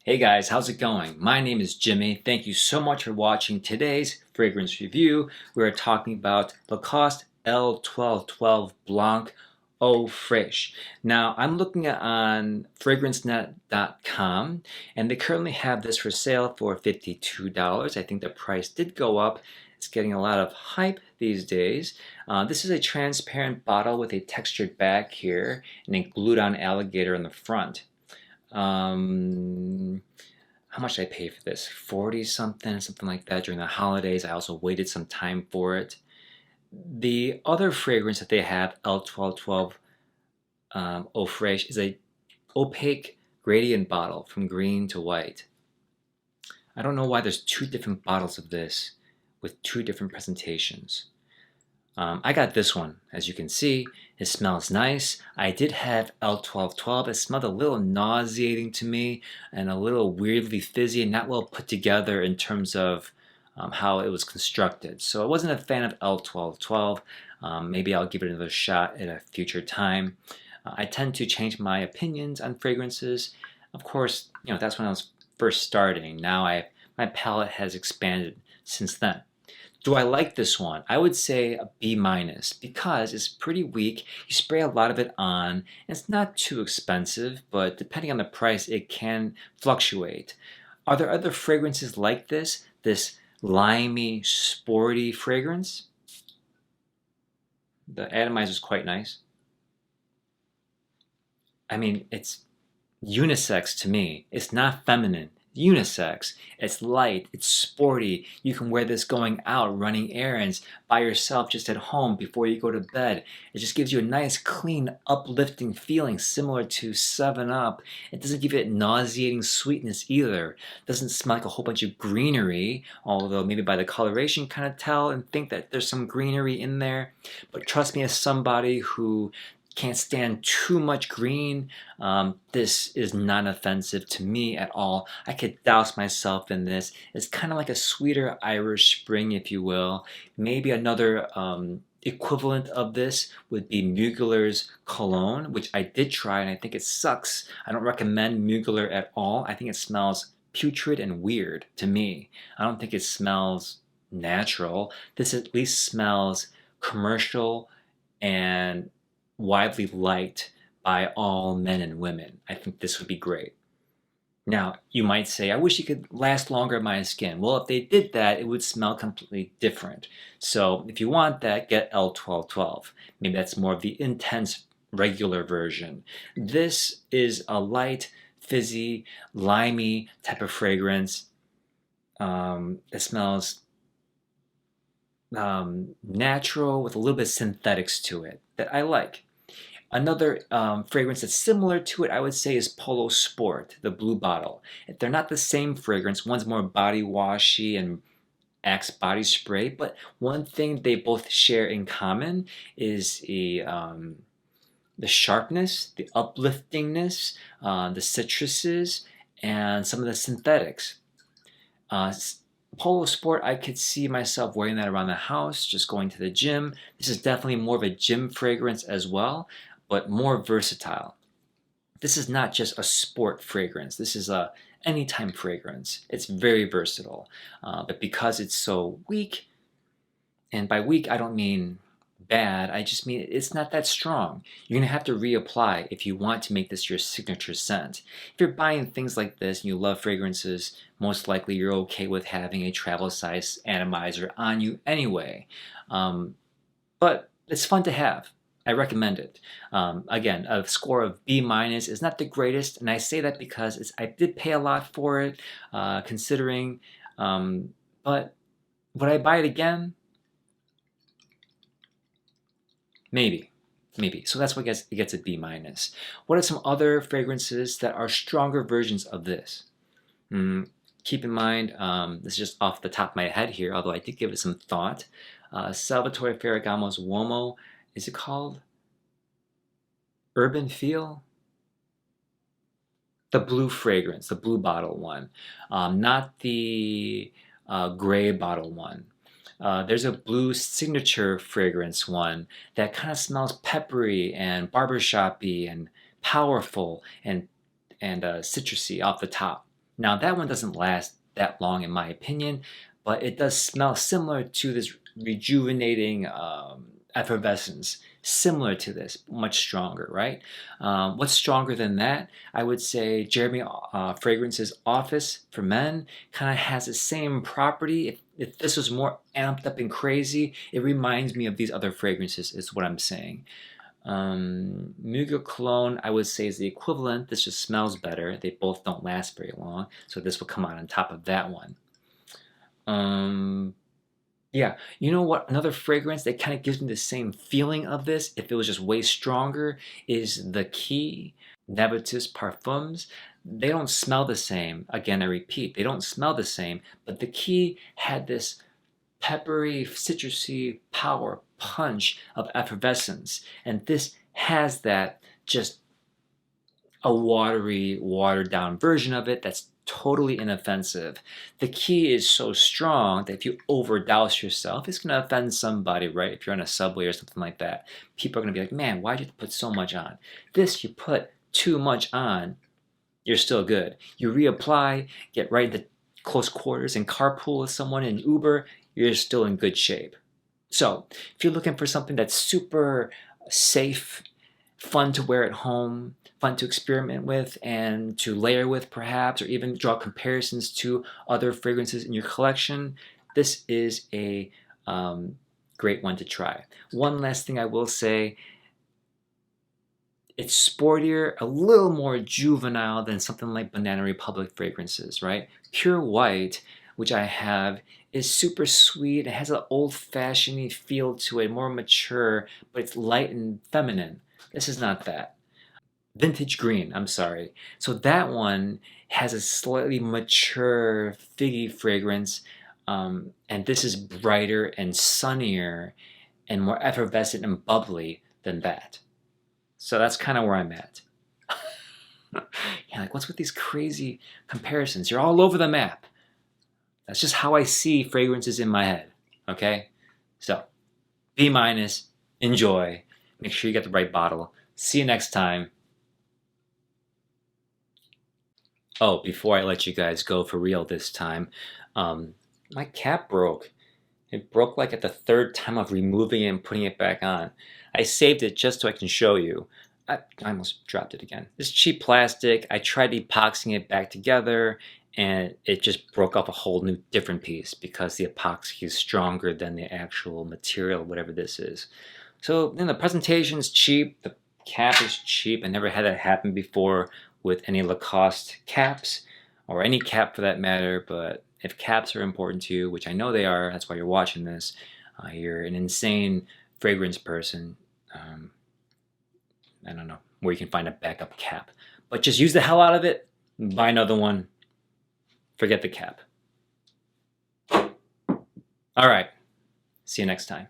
Hey guys, how's it going? My name is Jimmy. Thank you so much for watching today's fragrance review. We're talking about Lacoste L12 Blanc Eau Fraiche. Now, I'm looking at on fragrancenet.com and they currently have this for sale for $52. I think the price did go up. It's getting a lot of hype these days. This is a transparent bottle with a textured back here and a glued on alligator in the front. How much did I pay for this? 40 something, something like that during the holidays. I also waited some time for it. The other fragrance that they have, L12 Eau Fraiche, is a opaque gradient bottle from green to white. I don't know why there's two different bottles of this with two different presentations. I got this one, as you can see. It smells nice. I did have L12. It smelled a little nauseating to me and a little weirdly fizzy and not well put together in terms of how it was constructed. So I wasn't a fan of L12. Maybe I'll give it another shot at a future time. I tend to change my opinions on fragrances. Of course, that's when I was first starting. Now my palette has expanded since then. Do I like this one? I would say a B minus because it's pretty weak. You spray a lot of it on, and it's not too expensive, but depending on the price, it can fluctuate. Are there other fragrances like this limey, sporty fragrance? The atomizer is quite nice. I mean, it's unisex to me. It's not feminine. Unisex. It's light. It's sporty. You can wear this going out, running errands, by yourself, just at home before you go to bed. It just gives you a nice, clean, uplifting feeling similar to 7 Up. It doesn't give it nauseating sweetness either. It doesn't smell like a whole bunch of greenery, although maybe by the coloration kind of tell and think that there's some greenery in there. But trust me, as somebody who can't stand too much green. This is not offensive to me at all. I could douse myself in this. It's kind of like a sweeter Irish Spring, if you will. Maybe another equivalent of this would be Mugler's Cologne, which I did try and I think it sucks. I don't recommend Mugler at all. I think it smells putrid and weird to me. I don't think it smells natural. This at least smells commercial and widely liked by all men and women. I think this would be great. Now, you might say, I wish it could last longer on my skin. Well, if they did that, it would smell completely different. So if you want that, get L12. Maybe that's more of the intense regular version. This is a light, fizzy, limey type of fragrance. It smells natural with a little bit of synthetics to it that I like. Another fragrance that's similar to it, I would say, is Polo Sport, the blue bottle. They're not the same fragrance. One's more body washy and Axe body spray, but one thing they both share in common is the sharpness, the upliftingness, the citruses, and some of the synthetics. Polo Sport, I could see myself wearing that around the house, just going to the gym. This is definitely more of a gym fragrance as well, but more versatile. This is not just a sport fragrance. This is a anytime fragrance. It's very versatile, but because it's so weak, and by weak I don't mean bad, I just mean it's not that strong. You're going to have to reapply if you want to make this your signature scent. If you're buying things like this and you love fragrances, most likely you're okay with having a travel size atomizer on you anyway. But it's fun to have. I recommend it. Again, a score of B minus is not the greatest, and I say that because I did pay a lot for it, considering, but would I buy it again? Maybe. So that's what it gets a B minus. What are some other fragrances that are stronger versions of this? Keep in mind, this is just off the top of my head here, although I did give it some thought. Salvatore Ferragamo's Uomo, is it called Urban Feel? The blue fragrance, the blue bottle one, not the gray bottle one. There's a blue signature fragrance one that kind of smells peppery and barbershop-y and powerful and citrusy off the top. Now that one doesn't last that long in my opinion, but it does smell similar to this rejuvenating effervescence, similar to this, much stronger, right? What's stronger than that? I would say Jeremy Fragrance's Office for Men kind of has the same property. If this was more amped up and crazy, it reminds me of these other fragrances, is what I'm saying. Mugler Cologne, I would say, is the equivalent. This just smells better. They both don't last very long, so this will come out on top of that one. Yeah, you know what? Another fragrance that kind of gives me the same feeling of this, if it was just way stronger, is the Key Navitus Parfums. They don't smell the same. Again, I repeat, they don't smell the same, but the Key had this peppery, citrusy power punch of effervescence. And this has that, just a watery, watered down version of it that's totally inoffensive. The Key is so strong that if you overdouse yourself, it's going to offend somebody, right? If you're on a subway or something like that, people are going to be like, man, why'd you put so much on? This, you put too much on, you're still good. You reapply, get right into close quarters and carpool with someone in Uber, you're still in good shape. So if you're looking for something that's super safe, fun to wear at home, fun to experiment with and to layer with perhaps, or even draw comparisons to other fragrances in your collection, this is a great one to try. One last thing I will say, it's sportier, a little more juvenile than something like Banana Republic fragrances, right? Pure White, which I have, is super sweet. It has an old-fashioned feel to it, more mature, but it's light and feminine. This is not that. Vintage Green, I'm sorry. So that one has a slightly mature figgy fragrance, and this is brighter and sunnier and more effervescent and bubbly than that. So that's kind of where I'm at. Yeah, like what's with these crazy comparisons? You're all over the map. That's just how I see fragrances in my head, okay? So, B minus, enjoy. Make sure you get the right bottle. See you next time. Oh, before I let you guys go for real this time, my cap broke. It broke like at the third time of removing it and putting it back on. I saved it just so I can show you. I almost dropped it again. This cheap plastic, I tried epoxying it back together and it just broke off a whole new different piece because the epoxy is stronger than the actual material, whatever this is. So then the presentation's cheap, the cap is cheap. I never had that happen before with any Lacoste caps, or any cap for that matter, but if caps are important to you, which I know they are, that's why you're watching this, you're an insane fragrance person, I don't know where you can find a backup cap. But just use the hell out of it, buy another one, forget the cap. Alright, see you next time.